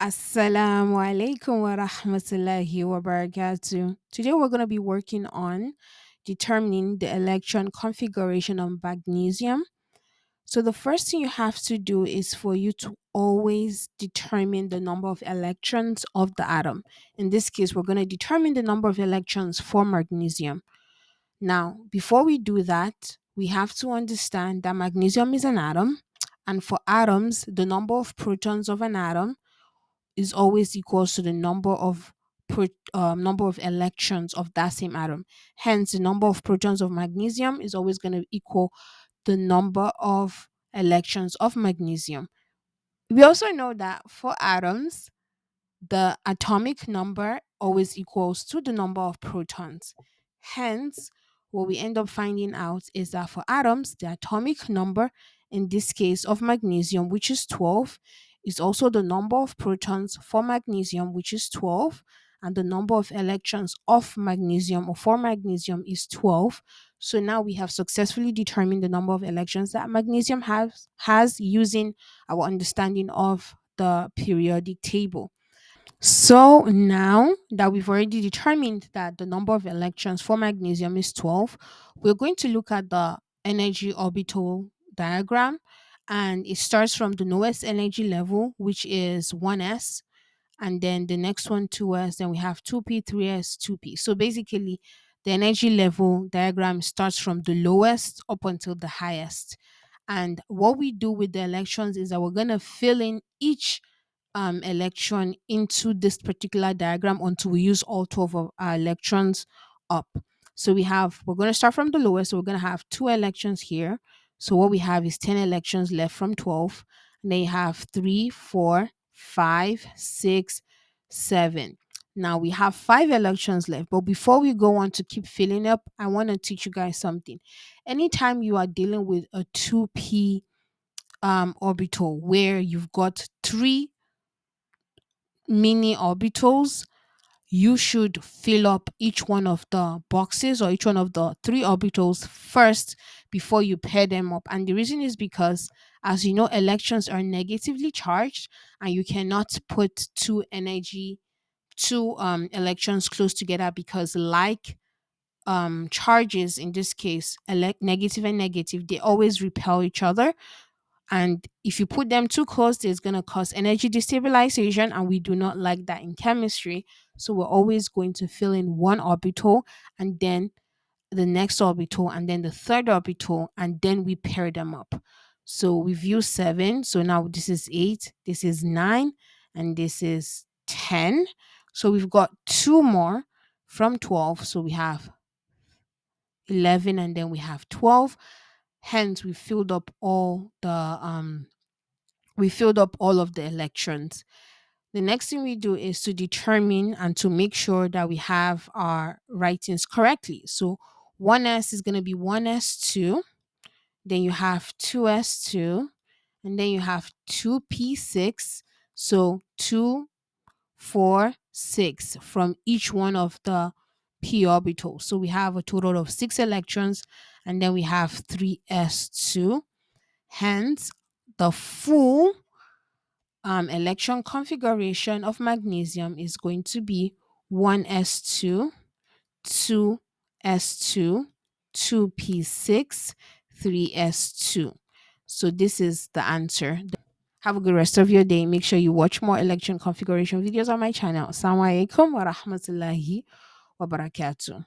Assalamu alaikum wa rahmatullahi wa barakatuh. Today we're going to be working on determining the electron configuration of magnesium. So the first thing you have to do is for you to always determine the number of electrons of the atom. In this case, we're going to determine the number of electrons for magnesium. Now, before we do that, we have to understand that magnesium is an atom, and for atoms, the number of protons of an atom is always equals to the number of electrons of that same atom. Hence, the number of protons of magnesium is always going to equal the number of electrons of magnesium. We also know that for atoms, the atomic number always equals to the number of protons. Hence, what we end up finding out is that for atoms, the atomic number, in this case of magnesium, which is 12, is also the number of protons for magnesium, which is 12, and the number of electrons of magnesium or for magnesium is 12. So now we have successfully determined the number of electrons that magnesium has using our understanding of the periodic table. So now that we've already determined that the number of electrons for magnesium is 12, we're going to look at the energy orbital diagram. And it starts from the lowest energy level, which is 1s, and then the next one 2s, then we have 2p, 3s, 2p. So basically, the energy level diagram starts from the lowest up until the highest. And what we do with the electrons is that we're going to fill in each electron into this particular diagram until we use all 12 of our electrons up. So we're going to start from the lowest. So we're going to have two electrons here. So what we have is 10 electrons left from 12. And then you have 3, 4, 5, 6, 7. Now we have 5 electrons left. But before we go on to keep filling up, I want to teach you guys something. Anytime you are dealing with a 2p orbital where you've got three mini orbitals, you should fill up each one of the boxes or each one of the three orbitals first before you pair them up. And the reason is because, as you know, electrons are negatively charged, and you cannot put two electrons close together, because like charges, in this case negative and negative, they always repel each other. And if you put them too close, it's going to cause energy destabilization, and we do not like that in chemistry. So we're always going to fill in one orbital, and then the next orbital, and then the third orbital, and then we pair them up. So we've used 7. So now this is 8, this is 9, and this is 10. So we've got two more from 12. So we have 11, and then we have 12. Hence, we filled up all of the electrons. The next thing we do is to determine and to make sure that we have our writings correctly. So 1s is going to be 1s2, then you have 2s2, and then you have 2p6. So 2, 4, 6 from each one of the p orbitals. So we have a total of 6 electrons, and then we have 3s2. Hence, the full electron configuration of magnesium is going to be 1s2, 2s2, 2p6, 3s2. So this is the answer. Have a good rest of your day. Make sure you watch more electron configuration videos on my channel. Assalamu alaikum wa rahmatullahi wa barakatuh.